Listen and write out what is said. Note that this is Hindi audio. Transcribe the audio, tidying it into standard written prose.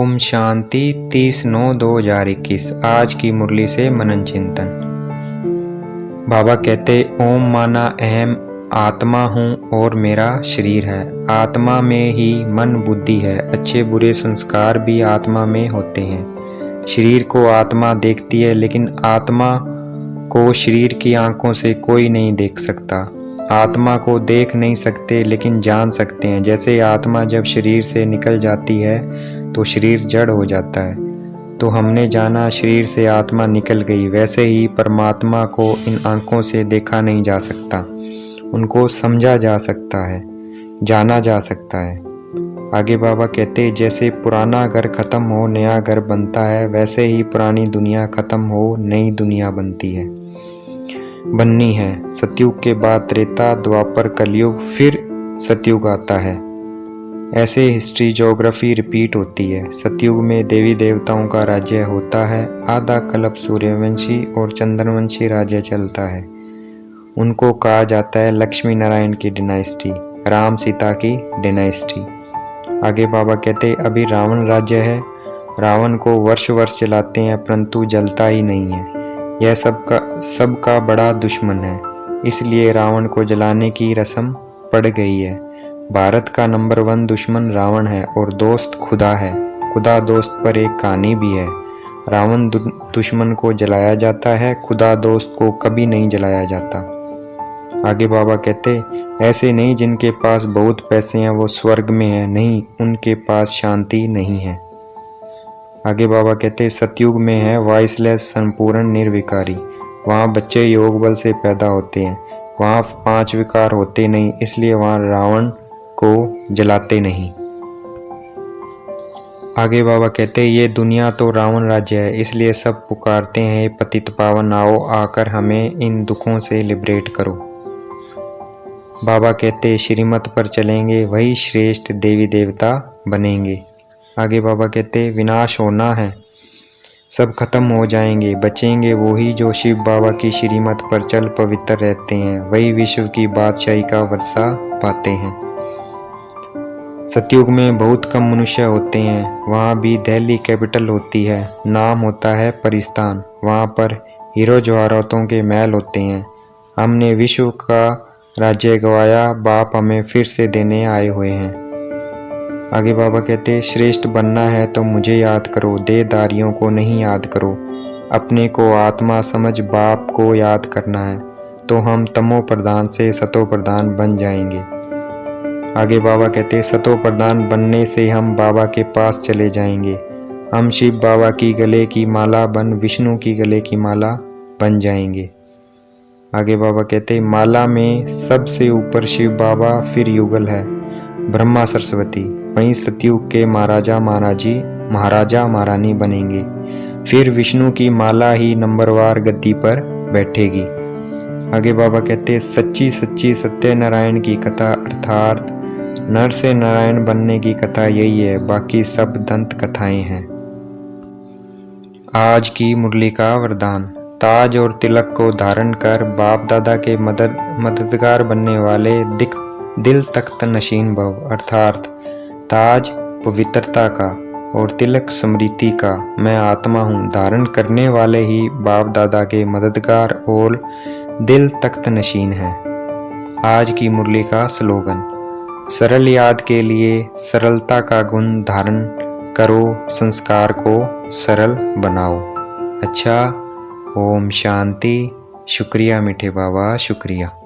ओम शांति 30/9/2021। आज की मुरली से मनन चिंतन। बाबा कहते ओम माना अहम आत्मा हूँ और मेरा शरीर है। आत्मा में ही मन बुद्धि है। अच्छे बुरे संस्कार भी आत्मा में होते हैं। शरीर को आत्मा देखती है, लेकिन आत्मा को शरीर की आंखों से कोई नहीं देख सकता। आत्मा को देख नहीं सकते, लेकिन जान सकते हैं। जैसे आत्मा जब शरीर से निकल जाती है तो शरीर जड़ हो जाता है, तो हमने जाना शरीर से आत्मा निकल गई। वैसे ही परमात्मा को इन आंखों से देखा नहीं जा सकता, उनको समझा जा सकता है, जाना जा सकता है। आगे बाबा कहते जैसे पुराना घर खत्म हो नया घर बनता है, वैसे ही पुरानी दुनिया खत्म हो नई दुनिया बननी है। सतयुग के बाद त्रेता, द्वापर, कलयुग, फिर सतयुग आता है। ऐसे हिस्ट्री ज्योग्राफी रिपीट होती है। सतयुग में देवी देवताओं का राज्य होता है। आधा कल्प सूर्यवंशी और चंद्रवंशी राज्य चलता है। उनको कहा जाता है लक्ष्मी नारायण की डिनाइस्टी, राम सीता की डिनाइस्टी। आगे बाबा कहते अभी रावण राज्य है। रावण को वर्ष वर्ष जलाते हैं, परंतु जलता ही नहीं है। यह सबका बड़ा दुश्मन है, इसलिए रावण को जलाने की रस्म पड़ गई है। भारत का नंबर 1 दुश्मन रावण है और दोस्त खुदा है। खुदा दोस्त पर एक कहानी भी है। रावण दुश्मन को जलाया जाता है, खुदा दोस्त को कभी नहीं जलाया जाता। आगे बाबा कहते ऐसे नहीं जिनके पास बहुत पैसे हैं वो स्वर्ग में है, नहीं, उनके पास शांति नहीं है। आगे बाबा कहते सतयुग में है वॉइसलेस, संपूर्ण निर्विकारी। वहाँ बच्चे योग बल से पैदा होते हैं। वहाँ 5 विकार होते नहीं, इसलिए वहाँ रावण को जलाते नहीं। आगे बाबा कहते ये दुनिया तो रावण राज्य है, इसलिए सब पुकारते हैं पतित पावन आओ, आकर हमें इन दुखों से लिबरेट करो। बाबा कहते श्रीमत पर चलेंगे वही श्रेष्ठ देवी देवता बनेंगे। आगे बाबा कहते विनाश होना है, सब खत्म हो जाएंगे, बचेंगे वही जो शिव बाबा की श्रीमत पर चल पवित्र रहते हैं। वही विश्व की बादशाही का वर्षा पाते हैं। सतयुग में बहुत कम मनुष्य होते हैं। वहाँ भी दिल्ली कैपिटल होती है, नाम होता है परिस्तान। वहाँ पर हीरो जवाहरातों के महल होते हैं। हमने विश्व का राज्य गवाया, बाप हमें फिर से देने आए हुए हैं। आगे बाबा कहते श्रेष्ठ बनना है तो मुझे याद करो, देहधारियों को नहीं याद करो। अपने को आत्मा समझ बाप को याद करना है, तो हम तमो प्रधान से सतो प्रधान बन जाएंगे। आगे बाबा कहते सतो प्रधान बनने से हम बाबा के पास चले जाएंगे। हम शिव बाबा की गले की माला बन विष्णु की गले की माला बन जाएंगे। आगे बाबा कहते माला में सबसे ऊपर शिव बाबा, फिर युगल है ब्रह्मा सरस्वती। वहीं सतयुग के महाराजा महारानी बनेंगे। फिर विष्णु की माला ही नंबरवार गद्दी पर बैठेगी। आगे बाबा कहते सच्ची सच्ची सत्यनारायण की कथा, अर्थात नर से नारायण बनने की कथा यही है, बाकी सब दंत कथाएं हैं। आज की मुरली का वरदान। ताज और तिलक को धारण कर बाप दादा के मददगार बनने वाले दिल तख्त नशीन भव, अर्थात ताज पवित्रता का और तिलक स्मृति का। मैं आत्मा हूँ, धारण करने वाले ही बाप दादा के मददगार और दिल तख्त नशीन हैं। आज की मुरली का स्लोगन। सरल याद के लिए सरलता का गुण धारण करो, संस्कार को सरल बनाओ। अच्छा, ओम शांति। शुक्रिया मीठे बाबा, शुक्रिया।